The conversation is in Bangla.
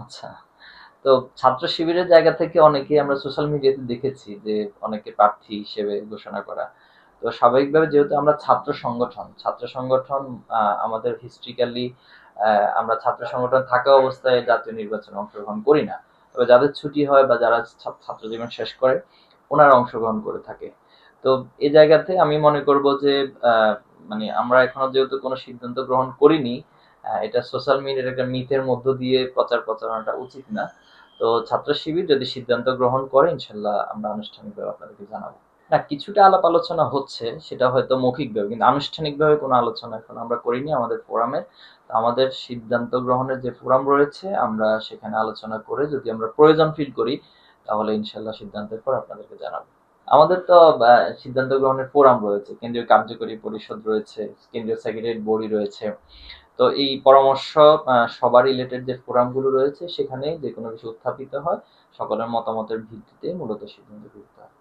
আচ্ছা। তো ছাত্র শিবিরের জায়গা থেকে অনেকেই আমরা সোশ্যাল মিডিয়াতে দেখেছি যে অনেকে প্রার্থী হিসেবে ঘোষণা করা। তো স্বাভাবিকভাবে যেহেতু আমরা ছাত্র সংগঠন আমাদের হিস্ট্রিক্যালি আমরা ছাত্র সংগঠন থাকা অবস্থায় জাতীয় নির্বাচনে অংশগ্রহণ করি না। তবে যাদের ছুটি হয় বা যারা ছাত্র জীবন শেষ করে ওনারা অংশগ্রহণ করে থাকে। তো এই জায়গাতে আমি মনে করব যে মানে আমরা এখনো যেহেতু কোনো সিদ্ধান্ত গ্রহণ করিনি, এটা সোশ্যাল মিডিয়ার একটা মিথের মধ্য দিয়ে প্রচার প্রচারণাটা উচিত না। তো ছাত্র শিবির যদি সিদ্ধান্ত গ্রহণ করে ইনশাল্লাহ আমরা আনুষ্ঠানিকভাবে আপনাদেরকে জানাবো। না, কিছুটা আলাপ আলোচনা হচ্ছে, সেটা হয়তো মৌখিকভাবে, কিন্তু আনুষ্ঠানিকভাবে কোনো আলোচনা এখন আমরা করিনি আমাদের ফোরামে। আমাদের সিদ্ধান্ত গ্রহণের যে ফোরাম রয়েছে আমরা সেখানে আলোচনা করে যদি আমরা প্রয়োজন ফিল করি তাহলে ইনশাল্লাহ সিদ্ধান্তের পর আপনাদেরকে জানাবো। আমাদের তো সিদ্ধান্ত গ্রহণের ফোরাম রয়েছে, কেন্দ্রীয় কার্যকরী পরিষদ রয়েছে, কেন্দ্রীয় সেক্রেটারিয়েট বডি রয়েছে। তো এই পরামর্শ সভা রিলেটেড যে ফোরামগুলো রয়েছে সেখানে যে কোনো কিছু উত্থাপিত হয়, সকলের মতামতের ভিত্তিতে মূলত সিদ্ধান্ত গৃহীত হয়।